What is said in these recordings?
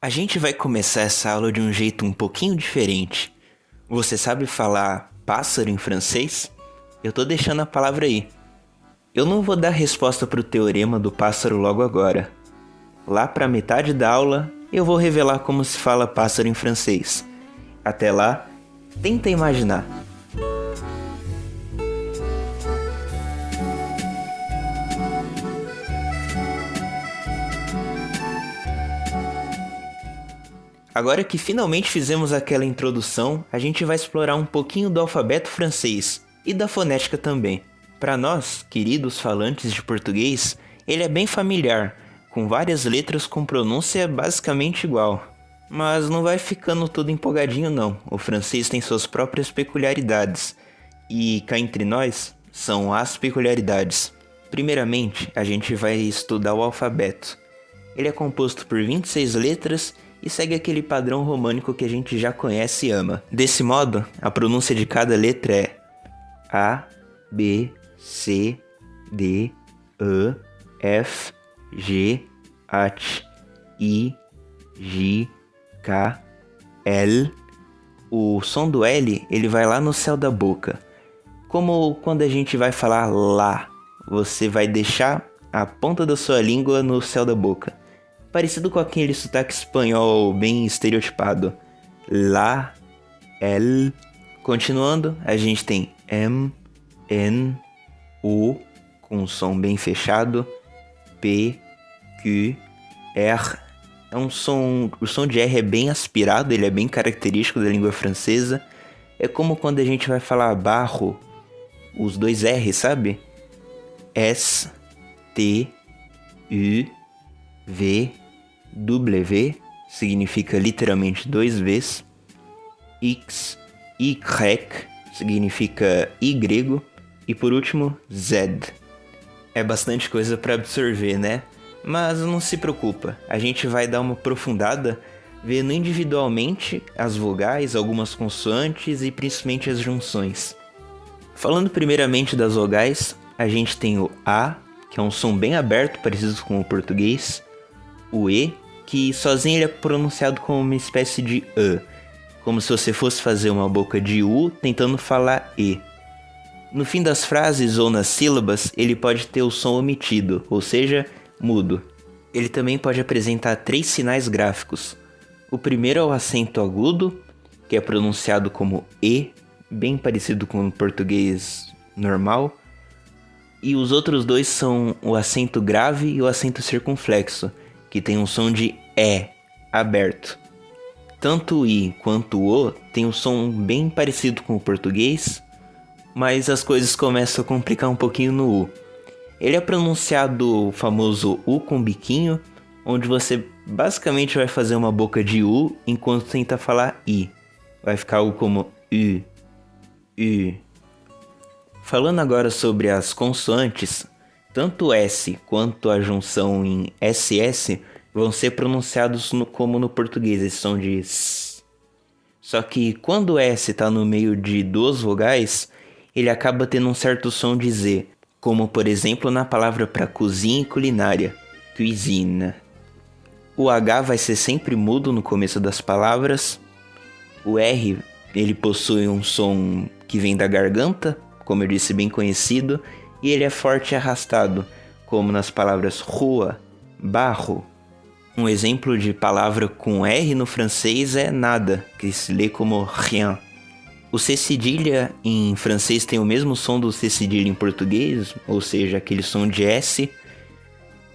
A gente vai começar essa aula de um jeito um pouquinho diferente. Você sabe falar pássaro em francês? Eu tô deixando a palavra aí. Eu não vou dar resposta pro teorema do pássaro logo agora. Lá pra metade da aula, eu vou revelar como se fala pássaro em francês. Até lá, tenta imaginar. Agora que finalmente fizemos aquela introdução, a gente vai explorar um pouquinho do alfabeto francês e da fonética também. Para nós, queridos falantes de português, ele é bem familiar, com várias letras com pronúncia basicamente igual. Mas não vai ficando tudo empolgadinho não, o francês tem suas próprias peculiaridades. E cá entre nós, são as peculiaridades. Primeiramente, a gente vai estudar o alfabeto. Ele é composto por 26 letras e segue aquele padrão românico que a gente já conhece e ama. Desse modo, a pronúncia de cada letra é A, B, C, D, E, F, G, H, I, J, K, L. O som do L, ele vai lá no céu da boca. Como quando a gente vai falar lá, você vai deixar a ponta da sua língua no céu da boca. Parecido com aquele sotaque espanhol bem estereotipado. Lá, L. Continuando, a gente tem M, N, O, com um som bem fechado. P, Q, R. O som de R é bem aspirado, ele é bem característico da língua francesa. É como quando a gente vai falar barro, os dois R, sabe? S, T, U, V, W, significa literalmente dois Vs. X, Y, significa Y. E por último, Z. É bastante coisa para absorver, né? Mas não se preocupa, a gente vai dar uma aprofundada vendo individualmente as vogais, algumas consoantes e principalmente as junções. Falando primeiramente das vogais, a gente tem o A, que é um som bem aberto, parecido com o português. O E, que sozinho ele é pronunciado como uma espécie de E, como se você fosse fazer uma boca de U tentando falar E. No fim das frases ou nas sílabas, ele pode ter o som omitido, ou seja, mudo. Ele também pode apresentar 3 sinais gráficos. O primeiro é o acento agudo, que é pronunciado como E, bem parecido com o português normal. E os outros dois são o acento grave e o acento circunflexo, que tem um som de E, aberto. Tanto o I quanto o O tem um som bem parecido com o português, mas as coisas começam a complicar um pouquinho no U. Ele é pronunciado o famoso U com biquinho, onde você basicamente vai fazer uma boca de U enquanto tenta falar I. Vai ficar algo como U, U. Falando agora sobre as consoantes, tanto o S quanto a junção em SS vão ser pronunciados como no português, esse som de S. Só que quando o S está no meio de duas vogais, ele acaba tendo um certo som de Z, como por exemplo na palavra para cozinha e culinária, cuisine. O H vai ser sempre mudo no começo das palavras. O R, ele possui um som que vem da garganta, como eu disse, bem conhecido, e ele é forte e arrastado, como nas palavras rua, barro. Um exemplo de palavra com R no francês é nada, que se lê como rien. O C cedilha em francês tem o mesmo som do C cedilha em português, ou seja, aquele som de S.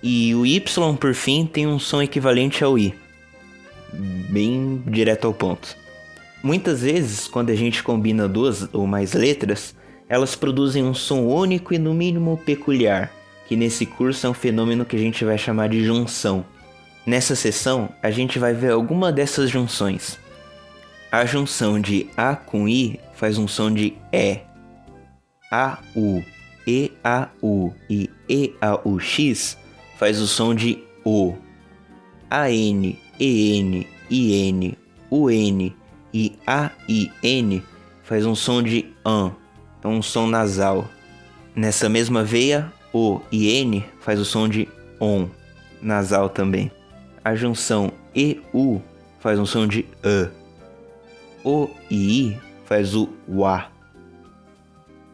E o Y, por fim, tem um som equivalente ao I, bem direto ao ponto. Muitas vezes, quando a gente combina duas ou mais letras, elas produzem um som único e no mínimo peculiar, que nesse curso é um fenômeno que a gente vai chamar de junção. Nessa sessão, a gente vai ver alguma dessas junções. A junção de A com I faz um som de E. A-U, E-A-U e E-A-U-X faz o som de O. A-N, E-N, I-N, U-N e A-I-N faz um som de AN, é um som nasal. Nessa mesma veia, O e N faz o som de ON, nasal também. A junção EU faz um som de A. O e I faz o UA.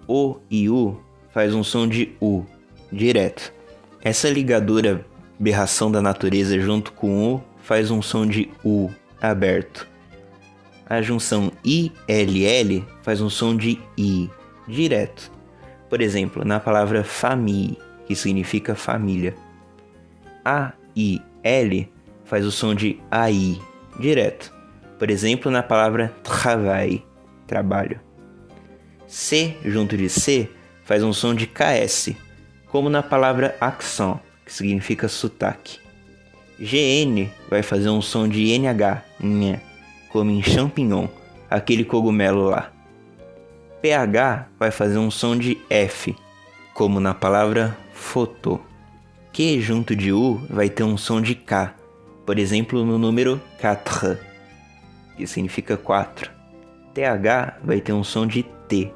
O e U faz um som de U, direto. Essa ligadura, berração da natureza junto com O, faz um som de U, aberto. A junção ILL faz um som de I, direto. Por exemplo, na palavra famille, que significa família. AIL faz o som de AI, direto. Por exemplo, na palavra travail, trabalho. C junto de C faz um som de KS, como na palavra accent, que significa sotaque. GN vai fazer um som de NH, nha, como em champignon, aquele cogumelo lá. PH vai fazer um som de F, como na palavra foto. Q junto de U vai ter um som de K, por exemplo no número 4, que significa 4. TH vai ter um som de T.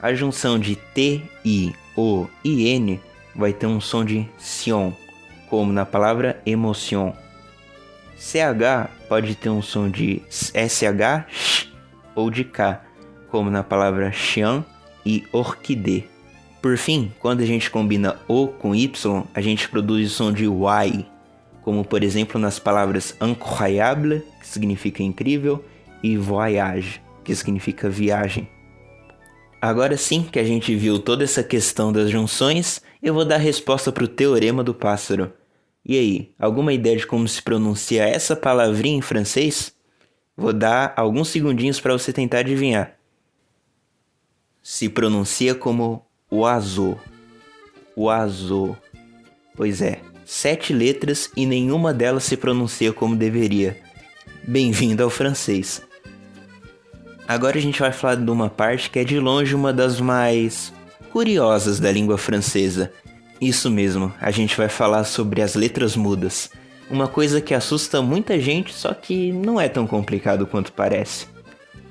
A junção de T, I, O e N vai ter um som de sion, como na palavra emotion. CH pode ter um som de SH, sh, ou de K, como na palavra chien e orquidê. Por fim, quando a gente combina O com Y, a gente produz o som de Y, como por exemplo nas palavras incroyable, que significa incrível, e voyage, que significa viagem. Agora sim que a gente viu toda essa questão das junções, eu vou dar a resposta para o teorema do pássaro. E aí, alguma ideia de como se pronuncia essa palavrinha em francês? Vou dar alguns segundinhos para você tentar adivinhar. Se pronuncia como oiseau. Oiseau. Pois é, 7 letras e nenhuma delas se pronuncia como deveria. Bem-vindo ao francês. Agora a gente vai falar de uma parte que é de longe uma das mais curiosas da língua francesa. Isso mesmo, a gente vai falar sobre as letras mudas. Uma coisa que assusta muita gente, só que não é tão complicado quanto parece.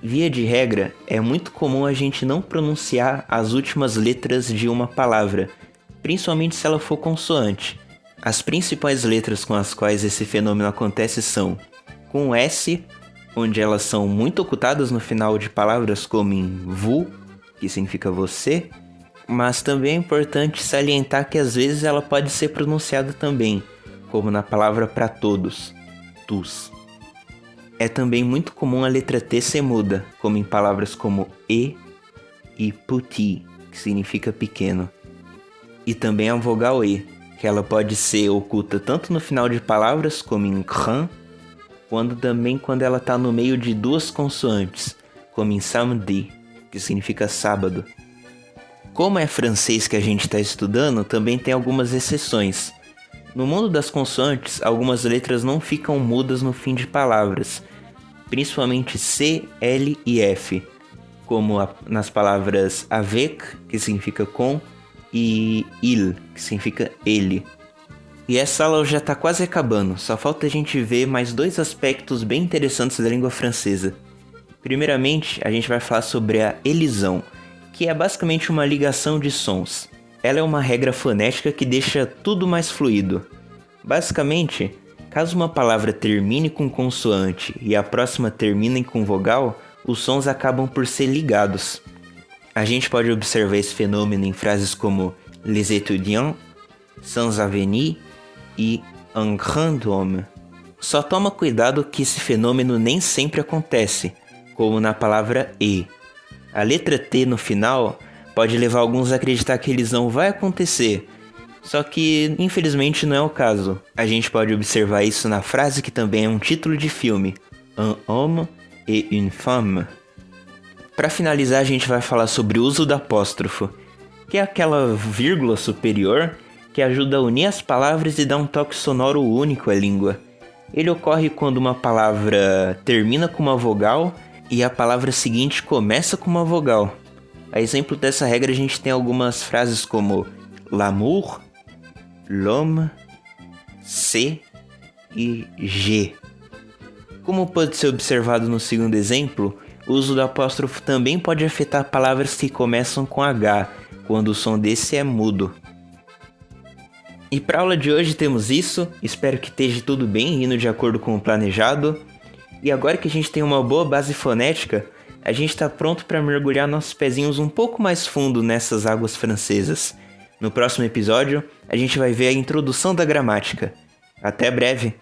Via de regra, é muito comum a gente não pronunciar as últimas letras de uma palavra, principalmente se ela for consoante. As principais letras com as quais esse fenômeno acontece são com S, onde elas são muito ocultadas no final de palavras como em vous, que significa você, mas também é importante salientar que às vezes ela pode ser pronunciada também, como na palavra para todos, tous. É também muito comum a letra T ser muda, como em palavras como e petit, que significa pequeno. E também a vogal E, que ela pode ser oculta tanto no final de palavras como em grand, quando ela está no meio de duas consoantes, como em samedi, que significa sábado. Como é francês que a gente está estudando, também tem algumas exceções. No mundo das consoantes, algumas letras não ficam mudas no fim de palavras, principalmente C, L e F, como nas palavras avec, que significa com, e il, que significa ele. E essa aula já está quase acabando, só falta a gente ver mais 2 aspectos bem interessantes da língua francesa. Primeiramente, a gente vai falar sobre a elisão, que é basicamente uma ligação de sons. Ela é uma regra fonética que deixa tudo mais fluido. Basicamente, caso uma palavra termine com consoante e a próxima termine com vogal, os sons acabam por ser ligados. A gente pode observar esse fenômeno em frases como les étudiants, sans avenir e un grand homme. Só toma cuidado que esse fenômeno nem sempre acontece, como na palavra e. A letra T no final pode levar alguns a acreditar que a elisão vai acontecer, só que infelizmente não é o caso. A gente pode observar isso na frase que também é um título de filme, Un homme et une femme. Para finalizar, a gente vai falar sobre o uso do apóstrofo, que é aquela vírgula superior que ajuda a unir as palavras e dar um toque sonoro único à língua. Ele ocorre quando uma palavra termina com uma vogal e a palavra seguinte começa com uma vogal. A exemplo dessa regra, a gente tem algumas frases como l'amour, l'homme, c'est e G. Como pode ser observado no segundo exemplo, o uso do apóstrofo também pode afetar palavras que começam com H, quando o som desse é mudo. E para a aula de hoje temos isso, espero que esteja tudo bem, indo de acordo com o planejado. E agora que a gente tem uma boa base fonética, a gente está pronto para mergulhar nossos pezinhos um pouco mais fundo nessas águas francesas. No próximo episódio, a gente vai ver a introdução da gramática. Até breve!